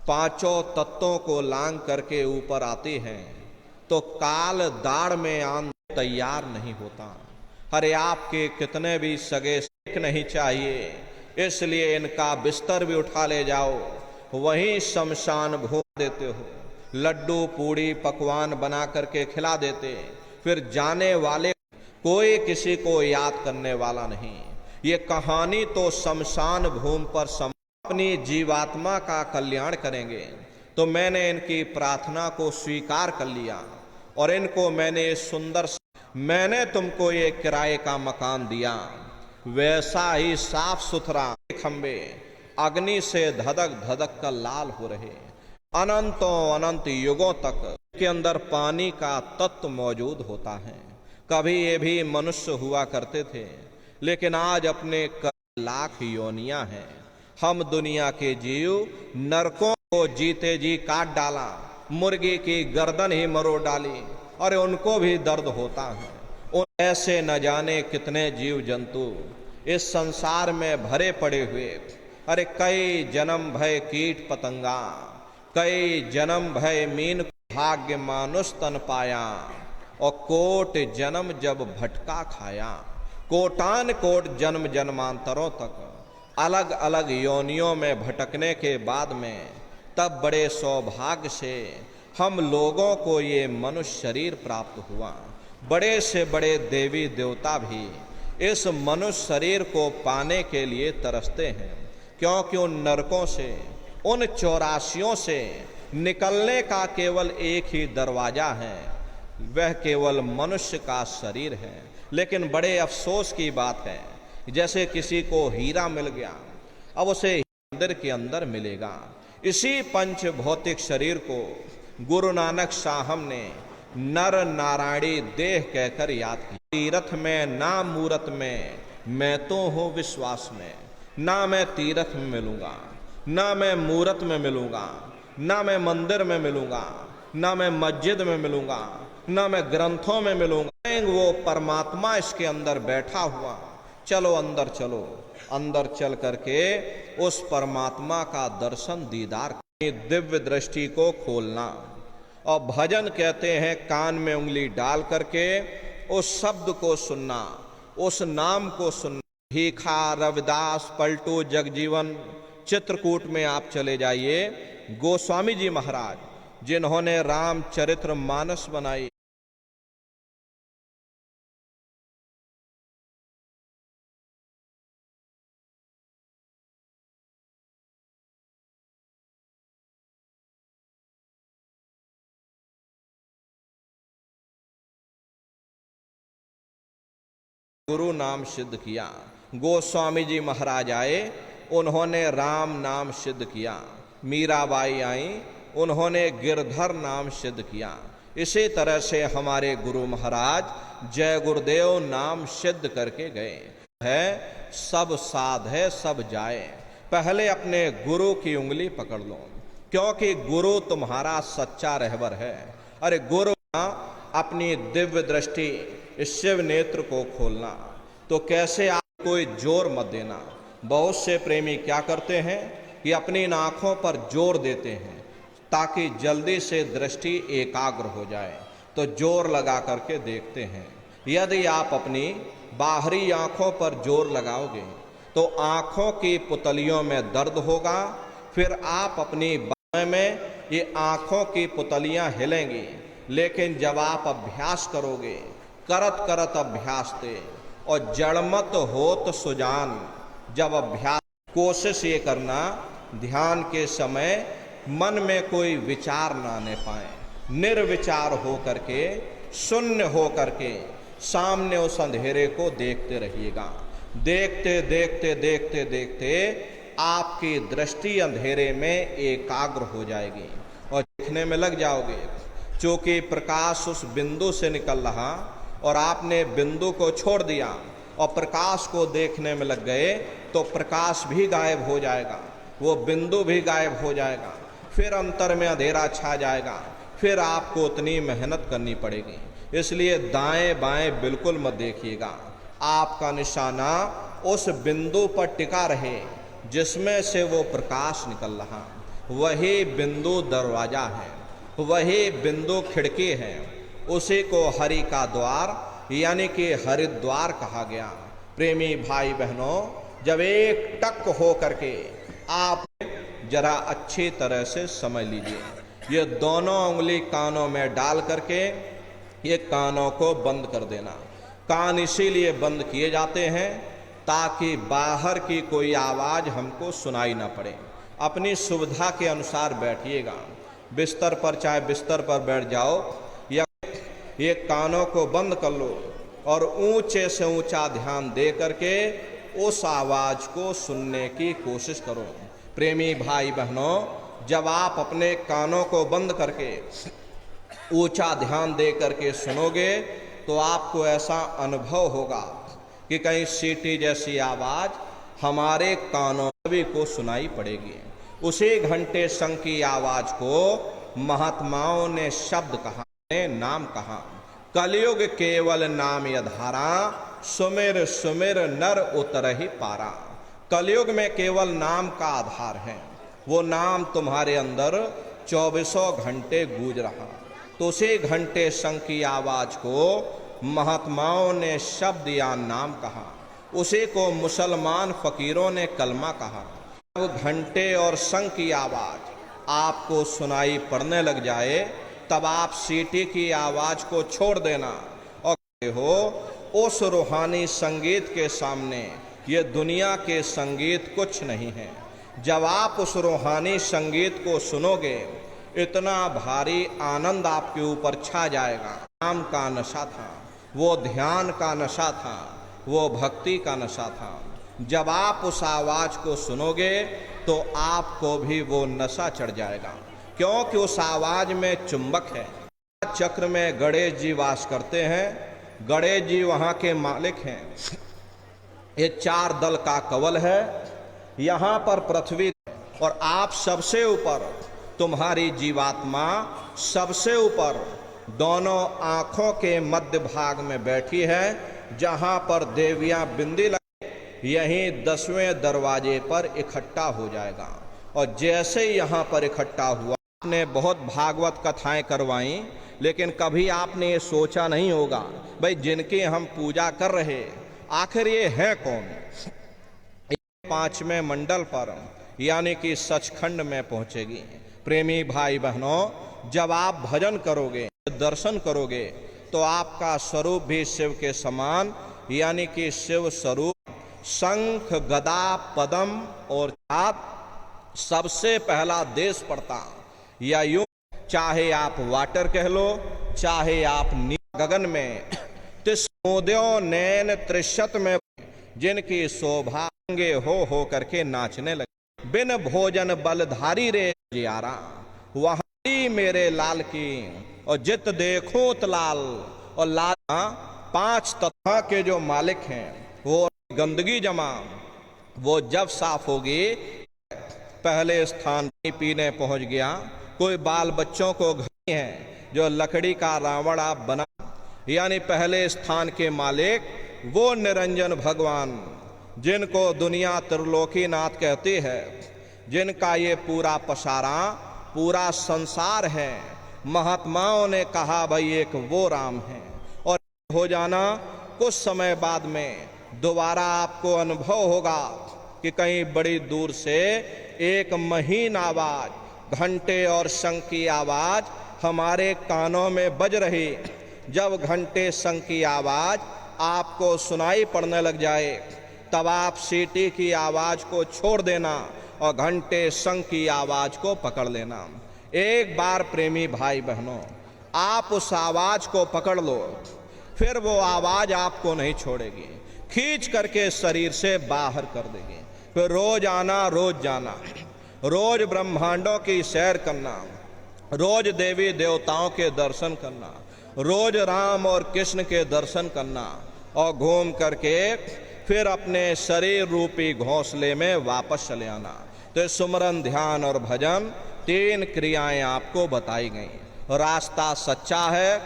पांचों तत्वों को लांग करके ऊपर आती हैं तो काल दाढ़ में आन तैयार नहीं होता। अरे आपके कितने भी सगे सीख नहीं चाहिए, इसलिए इनका बिस्तर भी उठा ले जाओ, वहीं शमशान घूम देते हो। लड्डू पूड़ी पकवान बना करके खिला देते, फिर जाने वाले कोई किसी को याद करने वाला नहीं। ये कहानी तो शमशान भूमि पर अपनी जीवात्मा का कल्याण करेंगे। तो मैंने इनकी प्रार्थना को स्वीकार कर लिया और इनको मैंने तुमको ये किराए का मकान दिया, वैसा ही साफ सुथरा खंबे अग्नि से धधक धधक कर लाल हो रहे, अनंतों अनंत युगों तक के अंदर पानी का तत्व मौजूद होता है। कभी ये भी मनुष्य हुआ करते थे, लेकिन आज अपने लाख योनियां हैं। हम दुनिया के जीव नरकों को जीते जी काट डाला, मुर्गी की गर्दन ही मरोड़ डाली, और उनको भी दर्द होता है। उन ऐसे न जाने कितने जीव जंतु इस संसार में भरे पड़े हुए। अरे कई जन्म भय कीट पतंगा, कई जन्म भय मीन, भाग्य मानुष तन पाया, और कोट जन्म जब भटका खाया। कोटान कोट जन्म जन्मांतरों तक अलग अलग योनियों में भटकने के बाद में तब बड़े सौभाग्य से हम लोगों को ये मनुष्य शरीर प्राप्त हुआ। बड़े से बड़े देवी देवता भी इस मनुष्य शरीर को पाने के लिए तरसते हैं, क्योंकि उन नरकों से, उन 84 से निकलने का केवल एक ही दरवाजा है, वह केवल मनुष्य का शरीर है। लेकिन बड़े अफसोस की बात है, जैसे किसी को हीरा मिल गया, अब उसे मंदिर के अंदर मिलेगा। इसी पंच भौतिक शरीर को गुरु नानक साहब ने नर नारायणी देह कहकर याद किया। तीर्थ में ना मूरत में, मैं तो हूँ विश्वास में। ना मैं तीर्थ में मिलूंगा, ना मैं मूरत में मिलूंगा, ना मैं मंदिर में मिलूंगा, ना मैं मस्जिद में मिलूंगा, ना मैं ग्रंथों में मिलूंगा। वो परमात्मा इसके अंदर बैठा हुआ। चलो अंदर चलो, अंदर चल करके उस परमात्मा का दर्शन दीदार, दिव्य दृष्टि को खोलना। और भजन कहते हैं कान में उंगली डाल करके उस शब्द को सुनना, उस नाम को सुनना। भीखा, रविदास, पलटू, जगजीवन, चित्रकूट में आप चले जाइए, गोस्वामी जी महाराज जिन्होंने रामचरित्र मानस बनाई, गुरु नाम सिद्ध किया। गोस्वामी जी महाराज आए, उन्होंने राम नाम सिद्ध किया। मीराबाई आई, उन्होंने गिरधर नाम सिद्ध किया। इसी तरह से हमारे गुरु महाराज जय गुरुदेव नाम सिद्ध करके गए है। सब साध है सब जाए, पहले अपने गुरु की उंगली पकड़ लो, क्योंकि गुरु तुम्हारा सच्चा रहबर है। अरे गुरु अपनी दिव्य दृष्टि, इस शिव नेत्र को खोलना। तो कैसे आप कोई जोर मत देना। बहुत से प्रेमी क्या करते हैं कि अपनी आंखों पर जोर देते हैं ताकि जल्दी से दृष्टि एकाग्र हो जाए, तो जोर लगा करके देखते हैं। यदि आप अपनी बाहरी आंखों पर जोर लगाओगे तो आंखों की पुतलियों में दर्द होगा, फिर आप अपनी बाएं में ये आंखों की पुतलियां हिलेंगी। लेकिन जब आप अभ्यास करोगे, करत करत अभ्यास दे, और जड़मत होत सुजान, जब अभ्यास, कोशिश ये करना ध्यान के समय मन में कोई विचार ना आने पाए, निर्विचार हो करके, शून्य हो करके सामने उस अंधेरे को देखते रहिएगा। देखते देखते देखते देखते आपकी दृष्टि अंधेरे में एकाग्र हो जाएगी और देखने में लग जाओगे। चूंकि प्रकाश उस बिंदु से निकल रहा और आपने बिंदु को छोड़ दिया और प्रकाश को देखने में लग गए, तो प्रकाश भी गायब हो जाएगा, वो बिंदु भी गायब हो जाएगा, फिर अंतर में अंधेरा छा जाएगा, फिर आपको उतनी मेहनत करनी पड़ेगी। इसलिए दाएं बाएं बिल्कुल मत देखिएगा, आपका निशाना उस बिंदु पर टिका रहे जिसमें से वो प्रकाश निकल रहा। वही बिंदु दरवाजा है, वही बिंदु खिड़की है, उसी को हरि का द्वार यानी कि हरिद्वार कहा गया। प्रेमी भाई बहनों, जब एक टक हो करके आप जरा अच्छी तरह से समझ लीजिए, ये दोनों उंगली कानों में डाल करके ये कानों को बंद कर देना। कान इसीलिए बंद किए जाते हैं ताकि बाहर की कोई आवाज हमको सुनाई ना पड़े। अपनी सुविधा के अनुसार बैठिएगा, बिस्तर पर चाहे बिस्तर पर बैठ जाओ या ये कानों को बंद कर लो और ऊंचे से ऊंचा ध्यान दे करके उस आवाज को सुनने की कोशिश करो। प्रेमी भाई बहनों, जब आप अपने कानों को बंद करके ऊंचा ध्यान दे करके सुनोगे तो आपको ऐसा अनुभव होगा कि कहीं सीटी जैसी आवाज हमारे कानों सभी को सुनाई पड़ेगी। उसी घंटे संग की आवाज को महात्माओं ने शब्द कहा, ने नाम कहा। कलयुग केवल नाम यधारा, सुमिर सुमिर नर उतरहि पारा। कलयुग में केवल नाम का आधार है, वो नाम तुम्हारे अंदर 24 घंटे गूंज रहा। तो उसी घंटे संग की आवाज को महात्माओं ने शब्द या नाम कहा, उसी को मुसलमान फकीरों ने कलमा कहा। जब घंटे और शंख की आवाज आपको सुनाई पड़ने लग जाए तब आप सीटी की आवाज को छोड़ देना और कहते हो उस रूहानी संगीत के सामने ये दुनिया के संगीत कुछ नहीं है। जब आप उस रूहानी संगीत को सुनोगे इतना भारी आनंद आपके ऊपर छा जाएगा। नाम का नशा था, वो ध्यान का नशा था, वो भक्ति का नशा था। जब आप उस आवाज को सुनोगे तो आपको भी वो नशा चढ़ जाएगा, क्योंकि उस आवाज में चुंबक है। चक्र में गणेश जी वास करते हैं, गणेश जी वहां के मालिक हैं। ये 4 दल का कवल है, यहाँ पर पृथ्वी और आप सबसे ऊपर, तुम्हारी जीवात्मा सबसे ऊपर दोनों आंखों के मध्य भाग में बैठी है, जहां पर देवियां बिंदी लगे यहीं 10वें दरवाजे पर इकट्ठा हो जाएगा। और जैसे ही यहाँ पर इकट्ठा हुआ, आपने बहुत भागवत कथाएं करवाई, लेकिन कभी आपने ये सोचा नहीं होगा भाई जिनकी हम पूजा कर रहे आखिर ये है कौन। 5वें मंडल पर यानी कि सचखंड में पहुंचेगी। प्रेमी भाई बहनों, जब आप भजन करोगे, दर्शन करोगे तो आपका स्वरूप भी शिव के समान यानी कि शिव स्वरूप शंख गदा पदम और छाप सबसे पहला देश पड़ता। या यूं चाहे आप वाटर कह लो, चाहे आप गगन में तिस्मोद्यो नैन त्रिशत में जिनकी शोभा हो करके नाचने लगे। बिन भोजन बलधारी रे जियारा, वहां मेरे लाल की और जित देखो तलाल। और लाल 5 तत्व के जो मालिक हैं वो गंदगी जमा, वो जब साफ होगी, पहले स्थान पीने पहुंच गया। कोई बाल बच्चों को घड़ी है जो लकड़ी का रावण आप बना, यानी पहले स्थान के मालिक वो निरंजन भगवान जिनको दुनिया त्रिलोकीनाथ कहती है, जिनका ये पूरा पसारा पूरा संसार है। महात्माओं ने कहा भाई एक वो राम है। और हो जाना कुछ समय बाद में दोबारा आपको अनुभव होगा कि कहीं बड़ी दूर से एक महीन आवाज, घंटे और शंख की आवाज हमारे कानों में बज रही। जब घंटे शंख की आवाज आपको सुनाई पड़ने लग जाए तब आप सीटी की आवाज को छोड़ देना और घंटे शंख की आवाज को पकड़ लेना। एक बार प्रेमी भाई बहनों, आप उस आवाज को पकड़ लो, फिर वो आवाज आपको नहीं छोड़ेगी, खींच करके शरीर से बाहर कर देगी। फिर रोज आना, रोज जाना, रोज ब्रह्मांडों की सैर करना, रोज देवी देवताओं के दर्शन करना, रोज राम और कृष्ण के दर्शन करना और घूम करके फिर अपने शरीर रूपी घोंसले में वापस चले आना। तो सुमरन, ध्यान और भजन 3 क्रियाएं आपको बताई गई। रास्ता सच्चा है,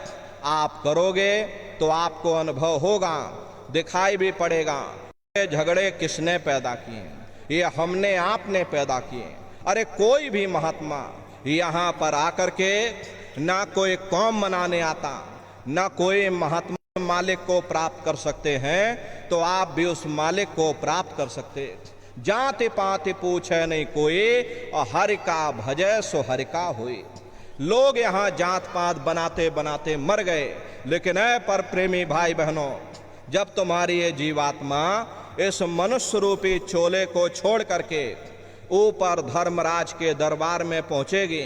आप करोगे तो आपको अनुभव होगा, दिखाई भी पड़ेगा। ये झगड़े किसने पैदा किए? ये हमने आपने पैदा किए। अरे कोई भी महात्मा यहाँ पर आकर के ना कोई कौम मनाने आता, ना कोई महात्मा मालिक को प्राप्त कर सकते हैं, तो आप भी उस मालिक को प्राप्त कर सकते। जाति पाति पूछे नहीं कोई, और हरि का भजय सो हरि का हुई। लोग यहाँ जात पात बनाते बनाते मर गए, लेकिन ऐ पर प्रेमी भाई बहनों, जब तुम्हारी ये जीवात्मा इस मनुष्य रूपी चोले को छोड़ करके ऊपर धर्मराज के दरबार में पहुंचेगी,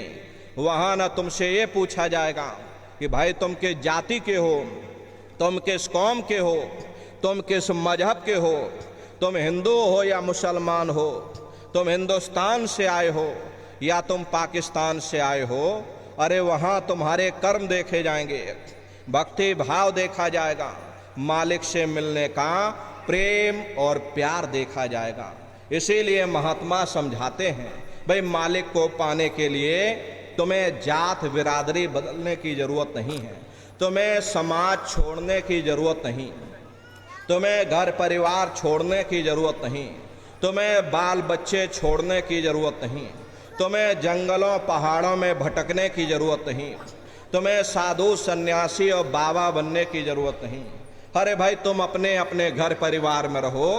वहां न तुमसे ये पूछा जाएगा कि भाई तुम किस जाति के हो, तुम किस कौम के हो, तुम किस मजहब के हो, तुम हिंदू हो या मुसलमान हो, तुम हिंदुस्तान से आए हो या तुम पाकिस्तान से आए हो। अरे वहाँ तुम्हारे कर्म देखे जाएंगे, भक्ति भाव देखा जाएगा, मालिक से मिलने का प्रेम और प्यार देखा जाएगा। इसीलिए महात्मा समझाते हैं, भाई मालिक को पाने के लिए तुम्हें जात बिरादरी बदलने की जरूरत नहीं है, तुम्हें समाज छोड़ने की जरूरत नहीं, तुम्हें घर परिवार छोड़ने की जरूरत नहीं, तुम्हें बाल बच्चे छोड़ने की जरूरत नहीं, तुम्हें जंगलों पहाड़ों में भटकने की जरूरत नहीं, तुम्हें साधु सन्यासी और बाबा बनने की जरूरत नहीं। अरे भाई तुम अपने अपने घर परिवार में रहो,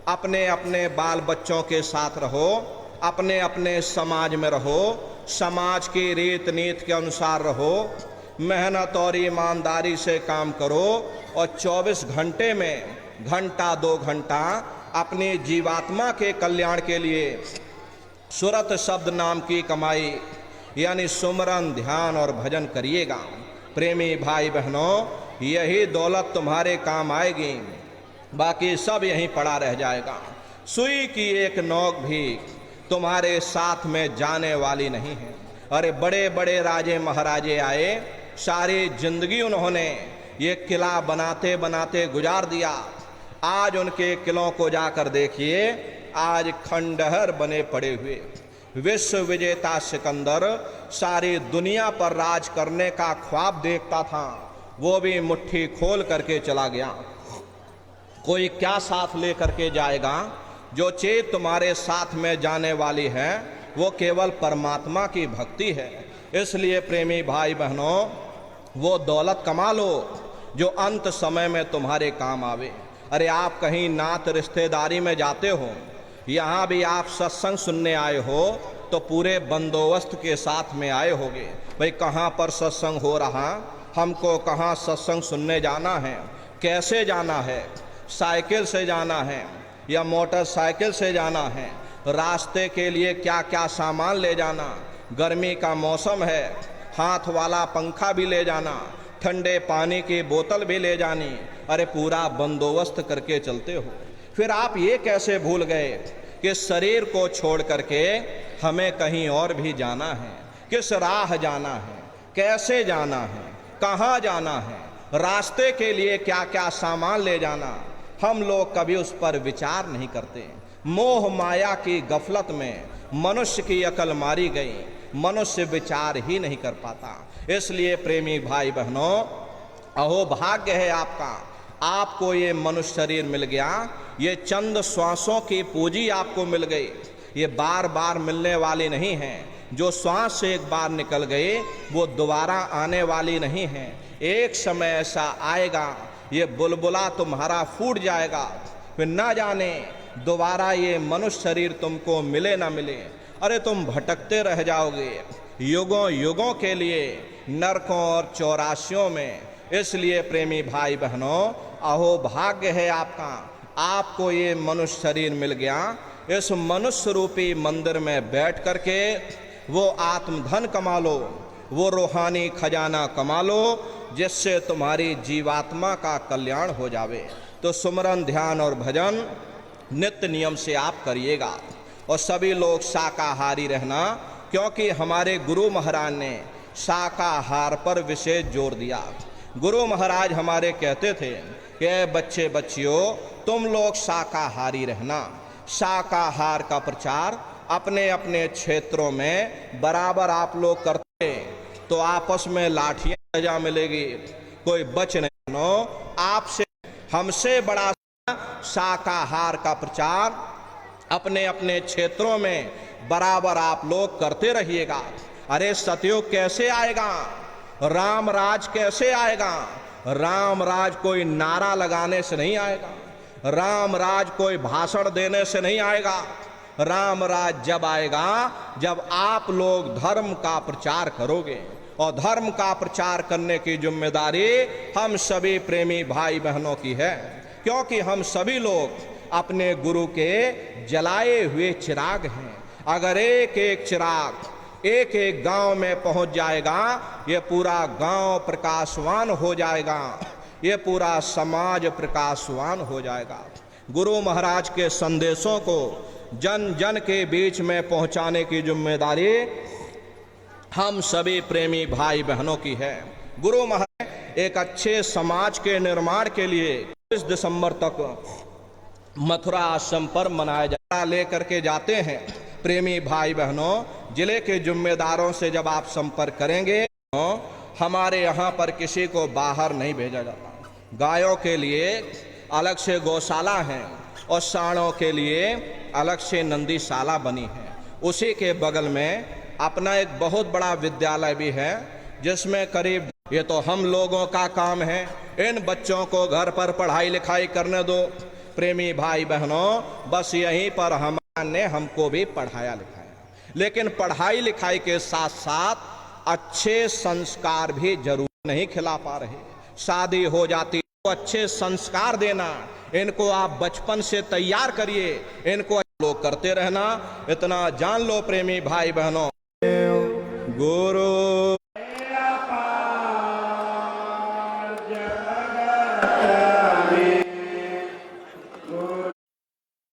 अपने अपने बाल बच्चों के साथ रहो, अपने अपने समाज में रहो, समाज की रीत नीति के अनुसार रहो, मेहनत और ईमानदारी से काम करो, और 24 घंटे में घंटा 2 घंटा अपनी जीवात्मा के कल्याण के लिए सुरत शब्द नाम की कमाई यानी सुमरन ध्यान और भजन करिएगा। प्रेमी भाई बहनों, यही दौलत तुम्हारे काम आएगी, बाकी सब यहीं पड़ा रह जाएगा। सुई की एक नोक भी तुम्हारे साथ में जाने वाली नहीं है। अरे बड़े बड़े राजे महाराजे आए, सारी जिंदगी उन्होंने ये किला बनाते बनाते गुजार दिया। आज उनके किलों को जाकर देखिए, आज खंडहर बने पड़े हुए। विश्व विजेता सिकंदर सारी दुनिया पर राज करने का ख्वाब देखता था, वो भी मुट्ठी खोल करके चला गया। कोई क्या साथ लेकर के जाएगा? जो चीज तुम्हारे साथ में जाने वाली है वो केवल परमात्मा की भक्ति है। इसलिए प्रेमी भाई बहनों, वो दौलत कमा लो जो अंत समय में तुम्हारे काम आवे। अरे आप कहीं नात रिश्तेदारी में जाते हो, यहाँ भी आप सत्संग सुनने आए हो तो पूरे बंदोबस्त के साथ में आए होगे। भाई कहाँ पर सत्संग हो रहा, हमको कहाँ सत्संग सुनने जाना है, कैसे जाना है, साइकिल से जाना है या मोटरसाइकिल से जाना है, रास्ते के लिए क्या क्या सामान ले जाना, गर्मी का मौसम है हाथ वाला पंखा भी ले जाना, ठंडे पानी की बोतल भी ले जानी। अरे पूरा बंदोबस्त करके चलते हो। फिर आप ये कैसे भूल गए कि शरीर को छोड़ करके हमें कहीं और भी जाना है, किस राह जाना है, कैसे जाना है, कहाँ जाना है, रास्ते के लिए क्या क्या सामान ले जाना, हम लोग कभी उस पर विचार नहीं करते। मोह माया की गफलत में मनुष्य की अकल मारी गई, मनुष्य विचार ही नहीं कर पाता। इसलिए प्रेमी भाई बहनों, अहो भाग्य है आपका, आपको ये मनुष्य शरीर मिल गया, ये चंद श्वासों की पूंजी आपको मिल गई, ये बार बार मिलने वाली नहीं है। जो श्वास से एक बार निकल गई वो दोबारा आने वाली नहीं है। एक समय ऐसा आएगा ये बुलबुला तुम्हारा फूट जाएगा, फिर ना जाने दोबारा ये मनुष्य शरीर तुमको मिले ना मिले। अरे तुम भटकते रह जाओगे युगों युगों के लिए नरकों और चौरासियों में। इसलिए प्रेमी भाई बहनों, अहो भाग्य है आपका, आपको ये मनुष्य शरीर मिल गया। इस मनुष्य रूपी मंदिर में बैठ करके वो आत्मधन कमा लो, वो रूहानी खजाना कमा लो, जिससे तुम्हारी जीवात्मा का कल्याण हो जावे। तो सुमरन ध्यान और भजन नित्य नियम से आप करिएगा। और सभी लोग शाकाहारी रहना, क्योंकि हमारे गुरु महाराज ने शाकाहार पर विशेष जोर दिया। गुरु महाराज हमारे कहते थे कि बच्चे बच्चियों तुम लोग शाकाहारी रहना। शाकाहार का प्रचार अपने अपने क्षेत्रों में बराबर आप लोग करते तो आपस में लाठियां सजा मिलेगी, कोई बच नहीं। नो आपसे हमसे बड़ा शाकाहार का प्रचार अपने अपने क्षेत्रों में बराबर आप लोग करते रहिएगा। अरे सतयुग कैसे आएगा, राम राज कैसे आएगा? राम राज कोई नारा लगाने से नहीं आएगा, राम राज कोई भाषण देने से नहीं आएगा। राम राज जब आएगा जब आप लोग धर्म का प्रचार करोगे, और धर्म का प्रचार करने की जिम्मेदारी हम सभी प्रेमी भाई बहनों की है, क्योंकि हम सभी लोग अपने गुरु के जलाए हुए चिराग हैं। अगर एक एक चिराग एक एक गांव में पहुंच जाएगा, ये पूरा गांव प्रकाशवान हो जाएगा, ये पूरा समाज प्रकाशवान हो जाएगा। गुरु महाराज के संदेशों को जन जन के बीच में पहुंचाने की जिम्मेदारी हम सभी प्रेमी भाई बहनों की है। गुरु महाराज एक अच्छे समाज के निर्माण के लिए 20 दिसंबर तक मथुरा आश्रम पर मनाया लेकर के जाते हैं। प्रेमी भाई बहनों, जिले के जिम्मेदारों से जब आप संपर्क करेंगे तो हमारे यहाँ पर किसी को बाहर नहीं भेजा जाता। गायों के लिए अलग से गौशाला है और सांडों के लिए अलग से नंदीशाला बनी है। उसी के बगल में अपना एक बहुत बड़ा विद्यालय भी है, जिसमें करीब, ये तो हम लोगों का काम है, इन बच्चों को घर पर पढ़ाई लिखाई करने दो। प्रेमी भाई बहनों, बस यहीं पर हमने हमको भी पढ़ाया लिखाया, लेकिन पढ़ाई लिखाई के साथ साथ अच्छे संस्कार भी जरूर नहीं खिला पा रहे। शादी हो जाती तो अच्छे संस्कार देना, इनको आप बचपन से तैयार करिए, इनको लोग करते रहना। इतना जान लो प्रेमी भाई बहनों, गुरु